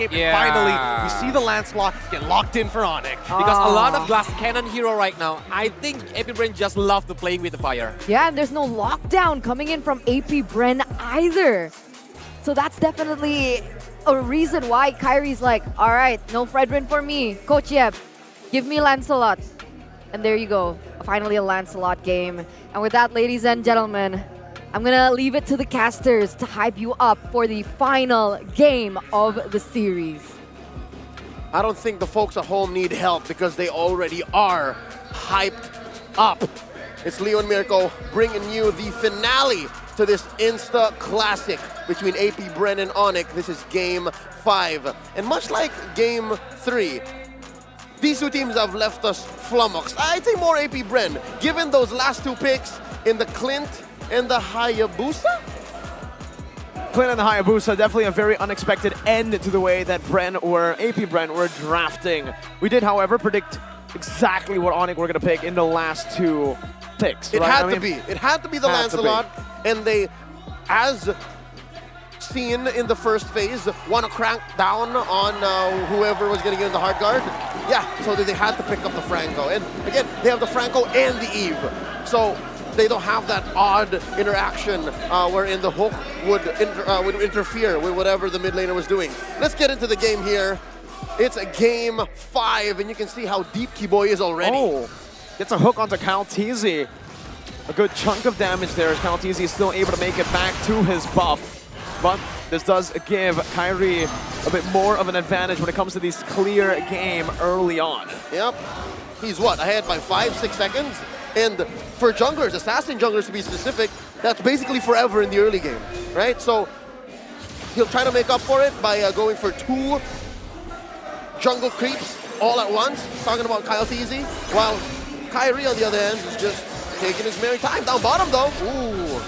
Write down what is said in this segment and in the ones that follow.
game. And finally, we see the Lancelot get locked in for Onic. Because a lot of glass cannon hero right now, I think AP Bren just love to play with the fire. Yeah, and there's no lockdown coming in from AP Bren either. So that's definitely a reason why Kyrie's like, all right, no Fredrin for me. Coach Yep, give me Lancelot. And there you go. Finally a Lancelot game. And with that, ladies and gentlemen, I'm gonna leave it to the casters to hype you up for the final game of the series. I don't think the folks at home need help because they already are hyped up. It's Leo and Mirko bringing you the finale to this Insta Classic between AP Bren and Onic. This is Game 5. And much like Game 3, these two teams have left us flummoxed. I think more AP Bren, given those last two picks in the Clint and the Hayabusa? Clint and the Hayabusa, definitely a very unexpected end to the way that AP Bren were drafting. We did, however, predict exactly what Onic were going to pick in the last two picks. It had to be. It had to be the Lancelot. And they, as seen in the first phase, want to crank down on whoever was going to get in the hard guard. Yeah, so they had to pick up the Franco. And again, they have the Franco and the Eve. So they don't have that odd interaction wherein the hook would interfere with whatever the mid laner was doing. Let's get into the game here. It's a Game 5, and you can see how deep Keyboy is already. Oh, gets a hook onto Kyle Teasy. A good chunk of damage there as Kyle Teasy is still able to make it back to his buff. But this does give Kyrie a bit more of an advantage when it comes to this clear game early on. Yep. He's what, ahead by 5-6 seconds? And for junglers, assassin junglers to be specific, that's basically forever in the early game, right? So he'll try to make up for it by going for 2 jungle creeps all at once, talking about Kyle Teasy, while Kyrie, on the other hand, is just taking his merry time. Down bottom, though. Ooh.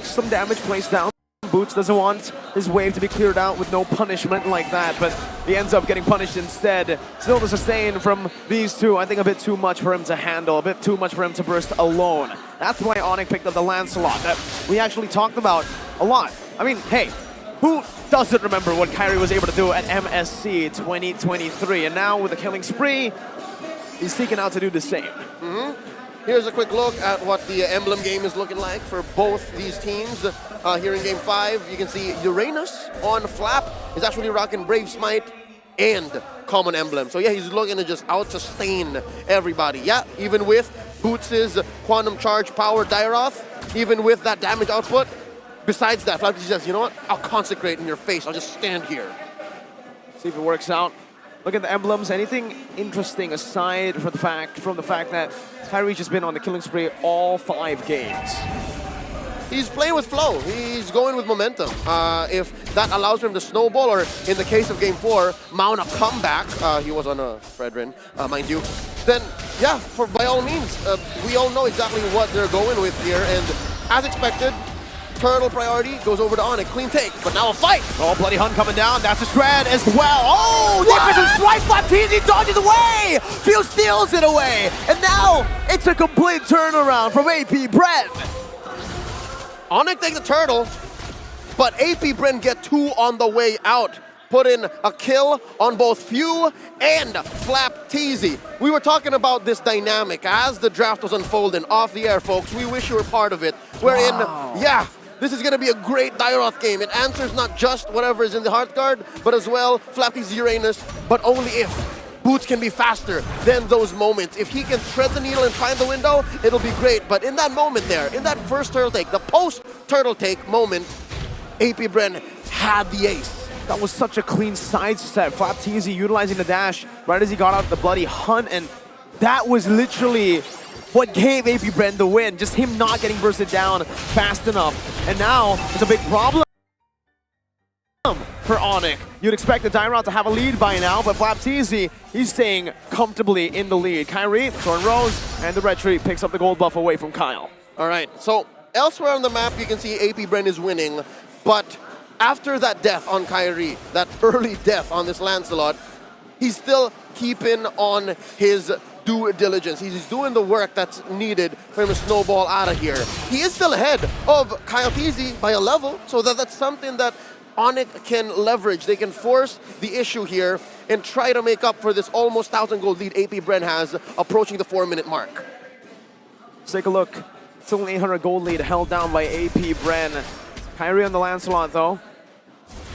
Some damage placed down. Boots doesn't want his wave to be cleared out with no punishment like that, but he ends up getting punished instead. Still the sustain from these two, I think a bit too much for him to handle, a bit too much for him to burst alone. That's why Onic picked up the Lancelot that we actually talked about a lot. I mean, hey, who doesn't remember what Kyrie was able to do at MSC 2023? And now with a killing spree, he's seeking out to do the same. Here's a quick look at what the emblem game is looking like for both these teams. Here in Game 5, you can see Uranus on Flap is actually rocking Brave Smite and Common Emblem. So yeah, he's looking to just out-sustain everybody. Yeah, even with Boots' Quantum Charge Power Dairoth, even with that damage output, besides that, Flap says, you know what, I'll consecrate in your face, I'll just stand here. See if it works out. Look at the emblems. Anything interesting aside from the fact that Kyrie's just been on the killing spree all 5 games? He's playing with flow. He's going with momentum. If that allows him to snowball, or in the case of Game 4, mount a comeback, he was on a Fredrin, mind you, then yeah, by all means, we all know exactly what they're going with here, and as expected, Turtle priority goes over to Onic. Clean take, but now a fight. Oh, Bloody Hunt coming down. That's a shred as well. Oh, there's some swipe flap. Teasy dodges away. Feel steals it away. And now it's a complete turnaround from AP Bren. Onic take the turtle, but AP Bren get 2 on the way out. Put in a kill on both Few and Flap Teasy. We were talking about this dynamic as the draft was unfolding off the air, folks. We wish you were part of it. Wherein, yeah, this is going to be a great Dairoth game. It answers not just whatever is in the heart guard, but as well Flap Teasy Uranus, but only if Boots can be faster than those moments. If he can thread the needle and find the window, it'll be great. But in that moment there, in that first turtle take, the post-turtle take moment, AP Bren had the ace. That was such a clean sidestep. Flap Teasy utilizing the dash right as he got out the Bloody Hunt, and that was literally what gave AP Bren the win. Just him not getting bursted down fast enough. And now it's a big problem for Onic. You'd expect the Dairoth to have a lead by now, but Flap Teasy, he's staying comfortably in the lead. Kyrie, Thorn Rose, and the Red Tree picks up the gold buff away from Kyle. All right, so elsewhere on the map, you can see AP Bren is winning, but after that death on Kyrie, that early death on this Lancelot, he's still keeping on his due diligence. He's doing the work that's needed for him to snowball out of here. He is still ahead of Kyle Teasy by a level, so that's something that Onic can leverage. They can force the issue here and try to make up for this almost 1,000 gold lead AP Bren has approaching the 4-minute mark. Let's take a look. Still an 800 gold lead held down by AP Bren. Kyrie on the Lancelot though.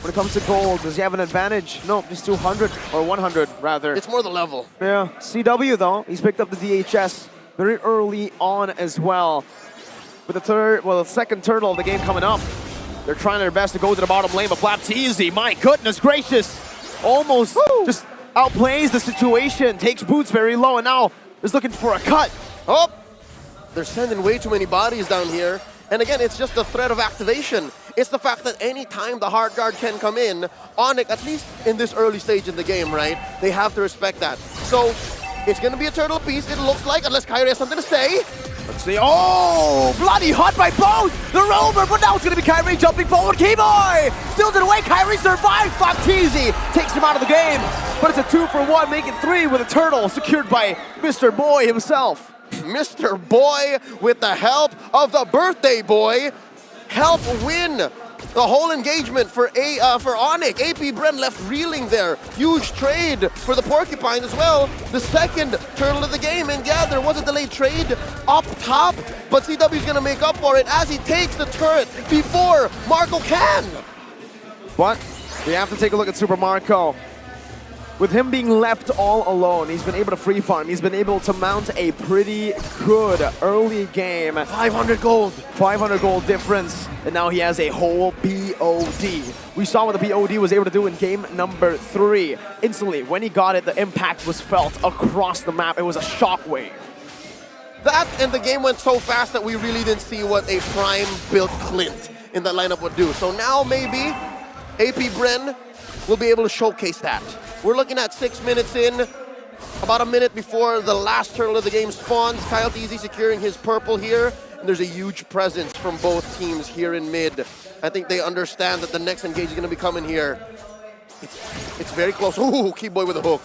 When it comes to gold, does he have an advantage? No, just 200 or 100 rather. It's more the level. Yeah, CW though, he's picked up the DHS very early on as well. With the second turtle of the game coming up. They're trying their best to go to the bottom lane, but Flapteasy, my goodness gracious, almost just outplays the situation, takes Boots very low, and now is looking for a cut. Oh, they're sending way too many bodies down here. And again, it's just the threat of activation. It's the fact that any time the hard guard can come in, Onic, at least in this early stage in the game, right, they have to respect that. So it's going to be a turtle piece, it looks like, unless Kyrie has something to say. Let's see. Oh, bloody hot by both the rover, but now it's going to be Kyrie jumping forward. Keyboy steals it away. Kyrie survives. Flapteasy takes him out of the game, but it's a 2-for-1, making 3 with a turtle secured by Mr. Boy himself. Mr. Boy, with the help of the birthday boy, help win the whole engagement for Onic. AP Bren left reeling there. Huge trade for the Porcupine as well. The second turtle of the game, and yeah, there was a delayed trade up top, but CW's gonna make up for it as he takes the turret before Marco can. But we have to take a look at Super Marco. With him being left all alone, he's been able to free farm. He's been able to mount a pretty good early game. 500 gold. 500 gold difference, and now he has a whole BOD. We saw what the BOD was able to do in game number 3. Instantly, when he got it, the impact was felt across the map. It was a shockwave. That and the game went so fast that we really didn't see what a prime-built Clint in that lineup would do. So now maybe AP Bren will be able to showcase that. We're looking at 6 minutes in, about a minute before the last turtle of the game spawns. Flapteasy securing his purple here, and there's a huge presence from both teams here in mid. I think they understand that the next engage is going to be coming here. It's very close. Ooh, Keyboy with a hook.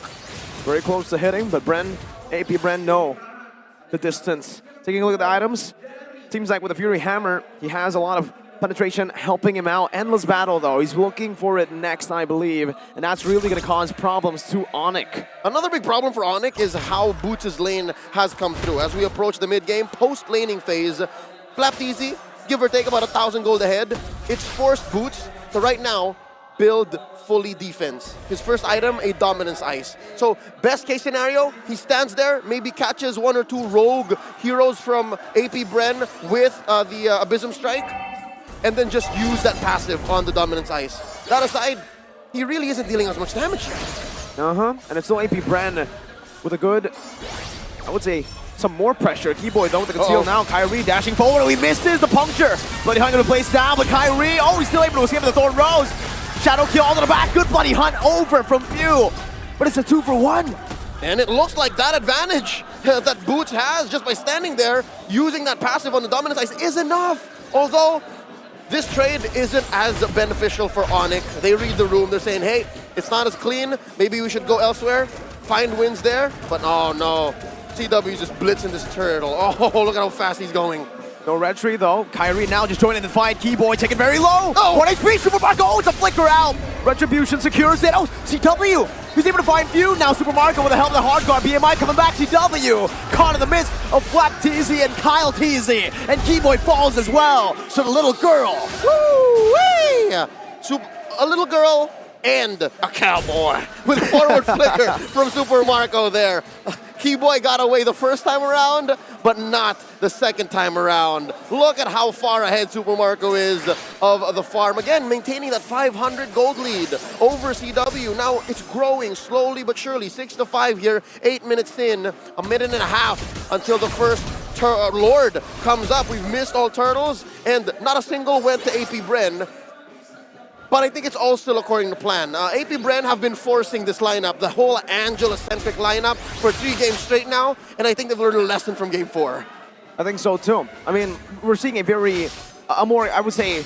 Very close to hitting, but AP Bren know the distance. Taking a look at the items, seems like with the Fury Hammer, he has a lot of penetration helping him out. Endless battle though, he's looking for it next, I believe, and that's really going to cause problems to Onic. Another big problem for Onic is how Boots' lane has come through. As we approach the mid-game, post-laning phase, Flapteasy, give or take about 1,000 gold ahead. It's forced Boots to right now build fully defense. His first item, a dominance ice. So best case scenario, he stands there, maybe catches 1 or 2 rogue heroes from AP Bren with the Abysm Strike, and then just use that passive on the dominance ice. That aside, he really isn't dealing as much damage yet. And it's still AP Bren with a good, I would say, some more pressure. Keyboy though with the conceal now. Kyrie dashing forward. Oh, he misses the puncture. Bloody Hunt gonna place down, but Kyrie, oh, he's still able to escape the Thorn Rose. Shadow kill all to the back. Good Bloody Hunt over from Few. But it's a 2-for-1. And it looks like that advantage that Boots has just by standing there, using that passive on the dominance ice is enough. Although, this trade isn't as beneficial for Onic. They read the room. They're saying, hey, it's not as clean. Maybe we should go elsewhere. Find wins there. But oh no. CW just blitzing this turtle. Oh, look at how fast he's going. No red tree though. Kyrie now just joining the fight. Keyboy taking very low. Oh. 1 HP. Super Marco. Oh, it's a flicker out. Retribution secures it. Oh, CW. He's able to find Few. Now Super Marco with the help of the hard guard. BMI coming back. CW caught in the midst of Flapteasy and Kyle Teasy. And Keyboy falls as well. So the little girl. Woo-wee! A little girl and a cowboy with a forward flicker from Super Marco there. Keyboy got away the first time around, but not the second time around. Look at how far ahead Super Marco is of the farm. Again, maintaining that 500 gold lead over CW. Now it's growing slowly but surely. 6-5 here, 8 minutes in, a minute and a half until the first Lord comes up. We've missed all turtles, and not a single went to AP Bren. But I think it's all still according to plan. AP Bren have been forcing this lineup, the whole Angela-centric lineup, for 3 games straight now, and I think they've learned a lesson from game 4. I think so too. I mean, we're seeing a more, I would say,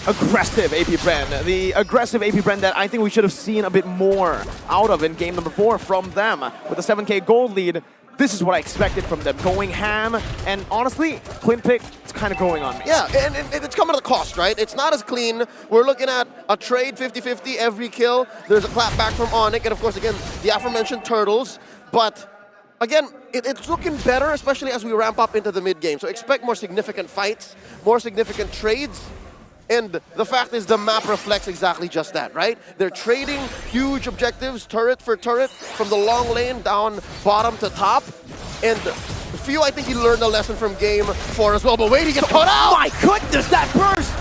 aggressive AP Bren. The aggressive AP Bren that I think we should have seen a bit more out of in game number 4 from them. With a 7K gold lead, this is what I expected from them, going ham, and honestly, Clint pick, it's kind of growing on me. Yeah, and it's coming at a cost, right? It's not as clean. We're looking at a trade 50-50 every kill. There's a clap back from Onic, and of course, again, the aforementioned turtles. But again, it's looking better, especially as we ramp up into the mid-game. So expect more significant fights, more significant trades. And the fact is the map reflects exactly just that, right? They're trading huge objectives, turret for turret, from the long lane down bottom to top. And Few, I think he learned a lesson from game 4 as well. But wait, he gets caught out! My goodness, that burst!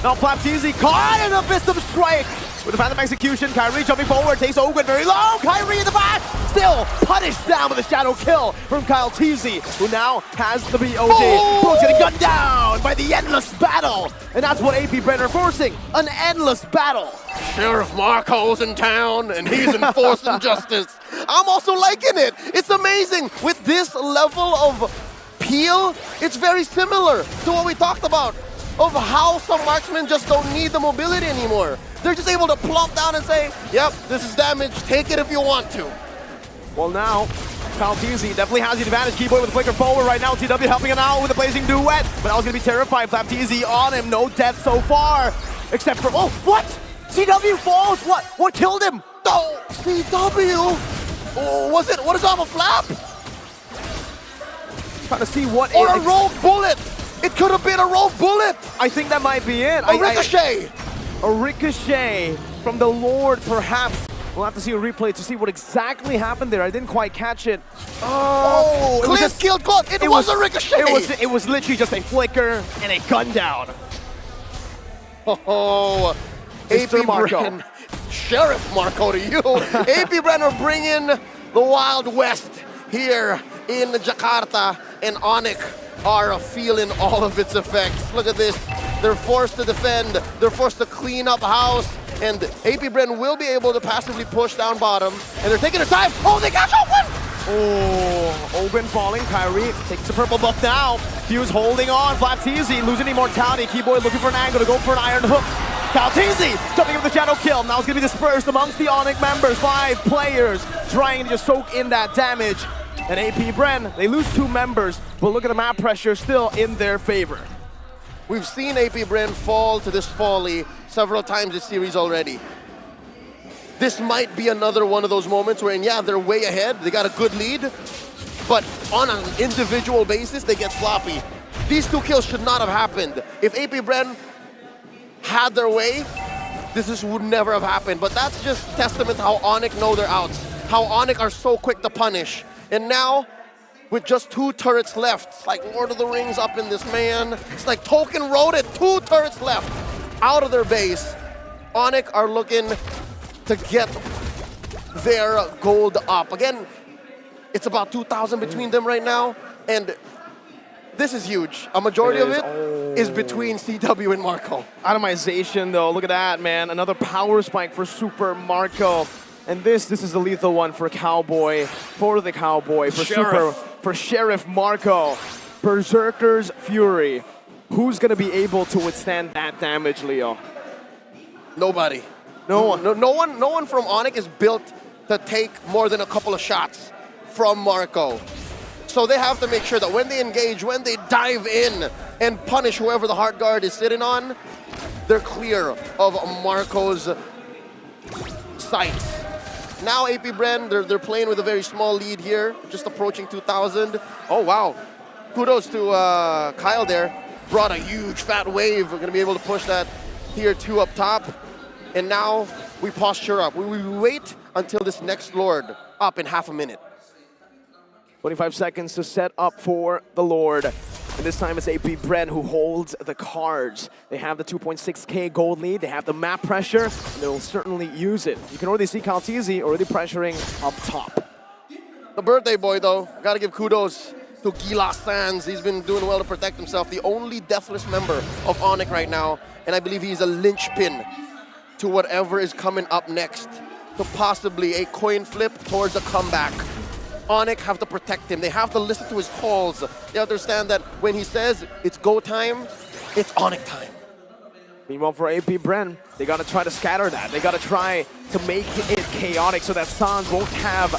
Now Flapteezy caught in a fist of strike. With the Phantom execution, Kyrie jumping forward, takes Ogun very low. Kyrie in the back, still punished down with a shadow kill from Kyle Teasy, who now has the BOD. Bro's getting gunned down by the endless battle. And that's what AP Bren are forcing, an endless battle. Sheriff Marco's in town, and he's enforcing justice. I'm also liking it. It's amazing. With this level of peel, it's very similar to what we talked about, of how some marksmen just don't need the mobility anymore. They're just able to plump down and say, yep, this is damage, take it if you want to. Well now, Kyle Teasy definitely has the advantage. Keyboy with a flicker forward right now. TW helping him out with a blazing duet. But I was going to be terrified. Flapteezy on him, no death so far. Except for, oh, what? CW falls, what killed him? Oh, CW? Oh, what is off a flap? Trying to see what or a rogue bullet. It could have been a rogue bullet. I think that might be it. A ricochet. A ricochet from the Lord, perhaps. We'll have to see a replay to see what exactly happened there. I didn't quite catch it. Oh, it was just killed caught. It was a ricochet. It was literally just a flicker and a gun down. Oh, AP Bren, Sheriff Marco to you. AP Bren are bringing the Wild West here in Jakarta, and Onic are feeling all of its effects. Look at this. They're forced to defend. They're forced to clean up house. And AP Bren will be able to passively push down bottom. And they're taking their time. Oh, they got open! Oh, Ogun falling. Kyrie takes the purple buff now. Fuse holding on. Flapteezy losing immortality. Keyboy looking for an angle to go for an iron hook. Kalteezy jumping in with the shadow kill. Now it's going to be dispersed amongst the Onic members. 5 players trying to just soak in that damage. And AP Bren, they lose 2 members, but look at the map pressure still in their favor. We've seen AP Bren fall to this folly several times this series already. This might be another one of those moments where, yeah, they're way ahead, they got a good lead, but on an individual basis, they get sloppy. These 2 kills should not have happened. If AP Bren had their way, this would never have happened. But that's just testament to how Onic know their outs, how Onic are so quick to punish. And now, with just 2 turrets left, it's like Lord of the Rings up in this man. It's like Tolkien wrote it, 2 turrets left out of their base. Onic are looking to get their gold up. Again, it's about 2,000 between them right now, and this is huge. A majority of it is between CW and Marco. Atomization though, look at that, man. Another power spike for Super Marco. And this is a lethal one for Cowboy, for the Cowboy, for Sheriff Marco. Berserker's Fury. Who's gonna be able to withstand that damage, Leo? Nobody. No one. No one from Onic is built to take more than a couple of shots from Marco. So they have to make sure that when they engage, when they dive in and punish whoever the Heart Guard is sitting on, they're clear of Marco's sights. Now AP Bren, they're playing with a very small lead here, just approaching 2,000. Oh, wow. Kudos to Kyle there. Brought a huge fat wave. We're going to be able to push that tier 2 up top. And now we posture up. We wait until this next Lord up in half a minute. 25 seconds to set up for the Lord. And this time it's AP Bren who holds the cards. They have the 2.6K gold lead, they have the map pressure, and they'll certainly use it. You can already see Kalteezy already pressuring up top. The birthday boy, though, gotta give kudos to Gilas Sands. He's been doing well to protect himself. The only deathless member of Onic right now, and I believe he's a linchpin to whatever is coming up next, to possibly a coin flip towards a comeback. Onic have to protect him. They have to listen to his calls. They understand that when he says it's go time, it's Onic time. Meanwhile, for AP Bren, they gotta try to scatter that. They gotta try to make it chaotic so that Sans won't have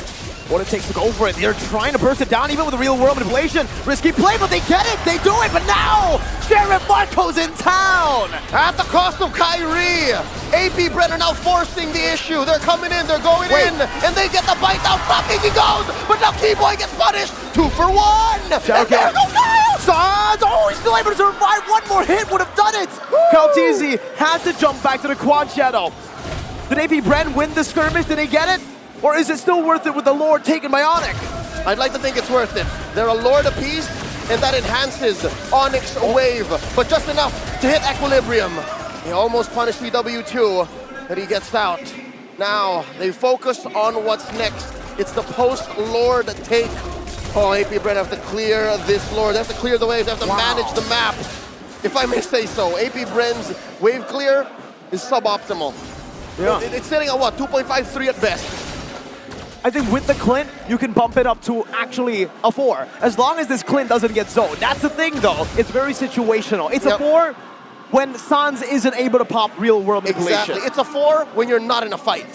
what it takes to go for it. They're trying to burst it down even with the real world manipulation. Risky play, but they get it. They do it, but now Sheriff Marco's in town. At the cost of Kyrie, AP Bren are now forcing the issue. They're coming in, they're going in, and they get the bite down. Floppy he goes, but now Keyboy gets punished. 2 for 1. And there goes Niles. Sans! Oh, he's still able to survive. One more hit would have done it. Calteezy had to jump back to the quad shadow. Did AP Bren win the skirmish? Did he get it? Or is it still worth it with the Lord taken by Onic? I'd like to think it's worth it. They're a Lord apiece, and that enhances Onic's wave, but just enough to hit equilibrium. He almost punished CW2, but he gets out. Now, they focus on what's next. It's the post-Lord take. Oh, AP Bren have to clear this Lord. They have to clear the waves. They have to manage the map. If I may say so, AP Bren's wave clear is suboptimal. Yeah. It's sitting at what, 2.53 at best. I think with the Clint, you can bump it up to actually a 4. As long as this Clint doesn't get zoned. That's the thing, though. It's very situational. It's a 4 when Sans isn't able to pop real-world manipulation. Exactly. It's a 4 when you're not in a fight.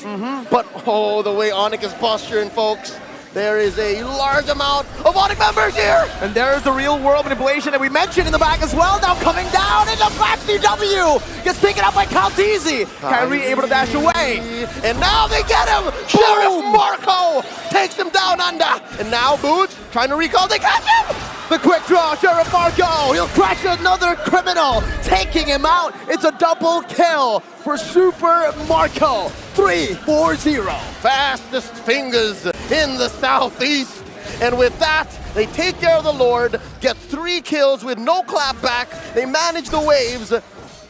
But, oh, the way Onic is posturing, folks. There is a large amount of Onic members here. And there's the real-world manipulation that we mentioned in the back as well. Now coming down in the back, CW gets taken out by Calteezy. Kyrie able to dash away. And now they get him. Sheriff Marco takes him down under. And now Boots trying to recall. They catch him. The quick draw, Sheriff Marco. He'll crash another criminal, taking him out. It's a double kill for Super Marco. 3-4-0. Fastest fingers in the southeast. And with that, they take care of the Lord, get 3 kills with no clap back. They manage the waves,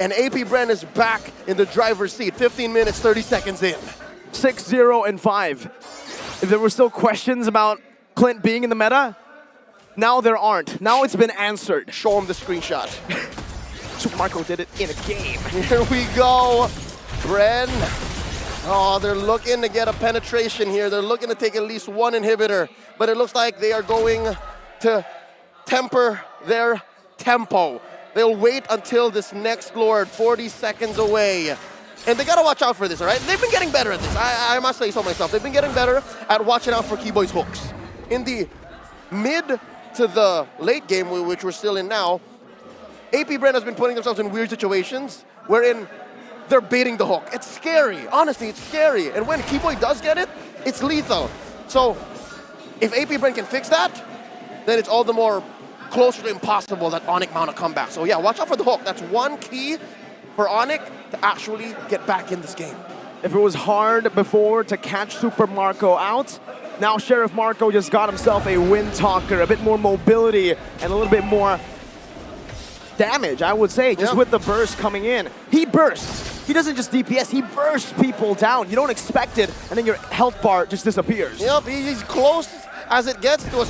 and AP Bren is back in the driver's seat. 15 minutes, 30 seconds in. 6-0-5. If there were still questions about Clint being in the meta, now there aren't. Now it's been answered. Show him the screenshot. Super Marco did it in a game. Here we go. Bren. Oh, they're looking to get a penetration here. They're looking to take at least 1 inhibitor. But it looks like they are going to temper their tempo. They'll wait until this next Lord, 40 seconds away. And they gotta watch out for this, all right? They've been getting better at this. I must say so myself. They've been getting better at watching out for Keyboy's hooks. In the mid to the late game, which we're still in now, AP Bren has been putting themselves in weird situations wherein they're baiting the hook. It's scary. Honestly, it's scary. And when Keyboy does get it, it's lethal. So if AP Bren can fix that, then it's all the more closer to impossible that Onic mount a comeback. So yeah, watch out for the hook. That's one key for Onic to actually get back in this game. If it was hard before to catch Super Marco out, now Sheriff Marco just got himself a Wind Talker, a bit more mobility, and a little bit more damage, I would say, just with the burst coming in. He bursts. He doesn't just DPS, he bursts people down. You don't expect it, and then your health bar just disappears. Yep, he's close as it gets to a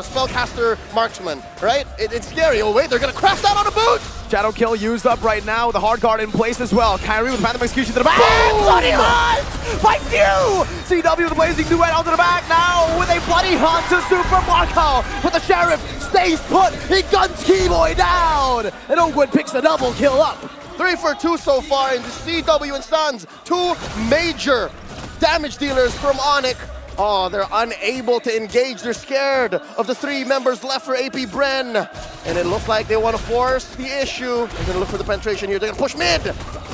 spellcaster marksman, right? It's scary. Oh wait, they're gonna crash that on a boot! Shadow kill used up right now, with the hard guard in place as well. Kyrie with Phantom Execution to the back. Boom! Bloody hunt! By Few! CW with the blazing duet onto the back now with a bloody hunt to Super Marco. But the Sheriff stays put. He guns Keyboy down. And Oakwood picks the double kill up. 3 for 2 so far in the CW and Suns. 2 major damage dealers from Onic. Oh, they're unable to engage. They're scared of the 3 members left for AP Bren. And it looks like they want to force the issue. They're going to look for the penetration here. They're going to push mid.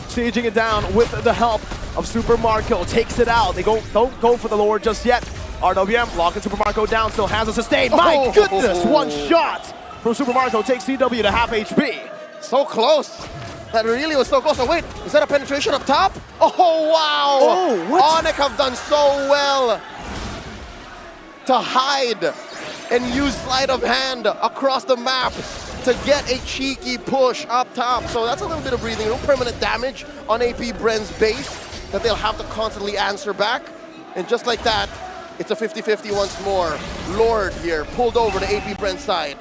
Sieging it down with the help of Super Marco. Takes it out. They don't go for the Lord just yet. RWM locking Super Marco down. Still has a sustain. My goodness, one shot from Super Marco takes CW to half HP. So close. That really was so close. Oh, wait, is that a penetration up top? Oh, wow. Oh, what? Onic have done so well to hide and use sleight of hand across the map to get a cheeky push up top. So that's a little bit of breathing room. Permanent damage on AP Bren's base that they'll have to constantly answer back. And just like that, it's a 50-50 once more. Lord here pulled over to AP Bren's side.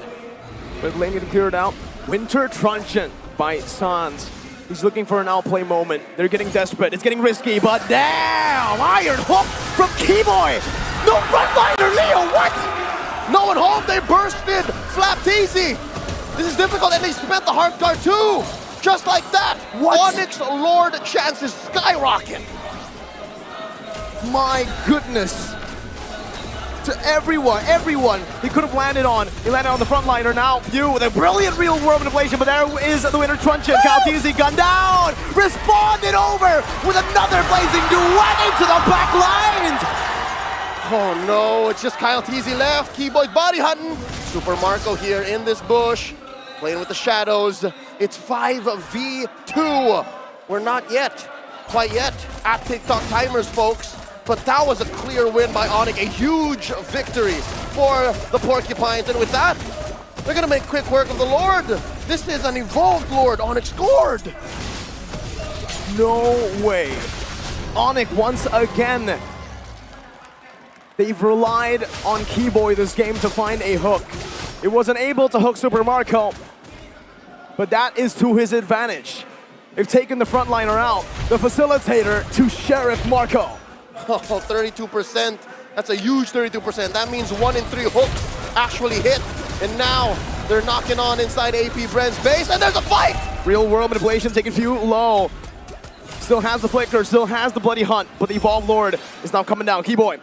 With lane getting cleared out. Winter Truncheon by Sans. He's looking for an outplay moment. They're getting desperate. It's getting risky, but damn! Iron hook from Keyboy! No frontliner, Leo, what? No one home, they bursted! Flapped easy! This is difficult, and they spent the hard guard too! Just like that! What? Onic's Lord chances skyrocket! My goodness. to everyone. He could have landed on. He landed on the front liner. Now View with a brilliant real world manipulation, but there is the winner Truncheon. Kaltizi gunned down. Responded over with another blazing duet into the back lines. Oh no, it's just Kaltizi left. Keyboy's body hunting. Super Marco here in this bush, playing with the shadows. It's 5v2. We're not quite yet, at TikTok timers, folks. But that was a clear win by Onic, a huge victory for the Porcupines. And with that, they're gonna make quick work of the Lord. This is an evolved Lord. Onic scored. No way. Onic once again. They've relied on Keyboy this game to find a hook. It wasn't able to hook Super Marco, but that is to his advantage. They've taken the frontliner out, the facilitator to Sheriff Marco. Oh, 32%. That's a huge 32%. That means 1 in 3 hooks actually hit. And now they're knocking on inside AP Bren's base, and there's a fight! Real world manipulation taking Few low. Still has the flicker, still has the bloody hunt, but the Evolved Lord is now coming down. Keyboy.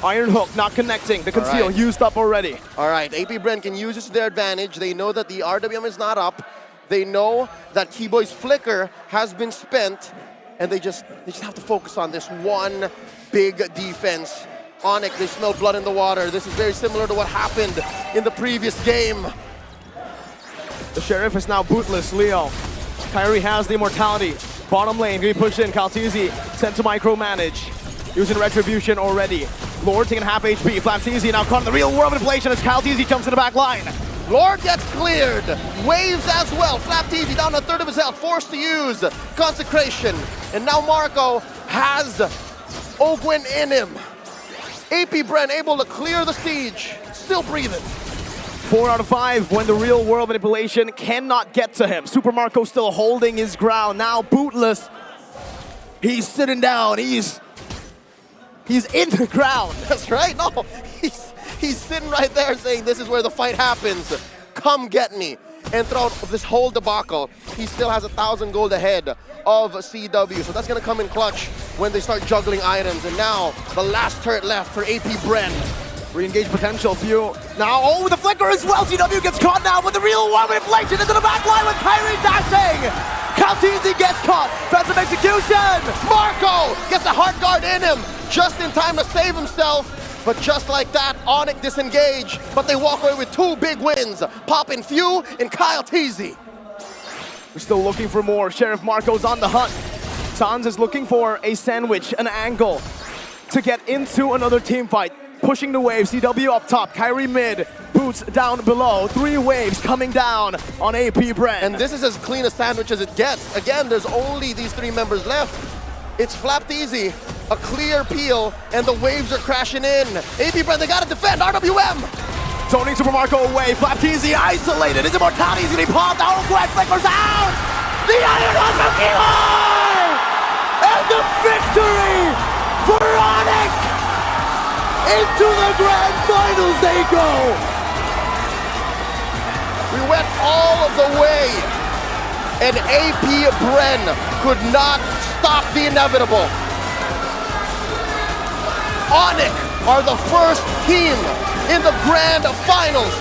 Iron Hook not connecting. The conceal used up already. All right, AP Bren can use this to their advantage. They know that the RWM is not up. They know that Keyboy's flicker has been spent, and they just have to focus on this one big defense. Onic, they smell blood in the water. This is very similar to what happened in the previous game. The Sheriff is now bootless. Leo. Kyrie has the immortality. Bottom lane, gonna be pushed in. Kaltizi sent to micromanage. Using Retribution already. Lord taking half HP. Flapteezy now caught in the real world manipulation as Kaltizi jumps to the back line. Lord gets cleared. Waves as well. Flapteezy down a third of his health, forced to use Consecration. And now Marco has Ogwyn in him. AP Bren able to clear the siege. Still breathing. 4 out of 5 when the real world manipulation cannot get to him. Super Marco still holding his ground. Now bootless. He's sitting down. He's in the ground. That's right. No, he's sitting right there saying, this is where the fight happens. Come get me. And throughout this whole debacle, he still has 1,000 gold ahead of CW. So that's going to come in clutch when they start juggling items. And now the last turret left for AP Bren. Re-engage potential. Few. Now, oh, the flicker as well. CW gets caught now, but the real world manipulation into the back line with Kyrie dashing. Kaltizi gets caught. Defensive execution. Marco gets a heart guard in him just in time to save himself. But just like that, Onic disengage. But they walk away with 2 big wins. Poppin' Few and Kaltizi. We're still looking for more. Sheriff Marco's on the hunt. Sans is looking for a sandwich, an angle to get into another team fight. Pushing the wave, CW up top, Kyrie mid, Boots down below. 3 waves coming down on AP Bren. And this is as clean a sandwich as it gets. Again, there's only these 3 members left. It's Flapteezy, a clear peel, and the waves are crashing in. AP Bren, they gotta defend, RWM! Zoning Super Marco away, Flapteezy isolated. His immortality is gonna be popped out. Gwen flickers out! The Iron Hook from Keyboy! And the victory for Onic! Into the grand finals they go! We went all of the way, and AP Bren could not stop the inevitable. Onic are the first team in the grand finals.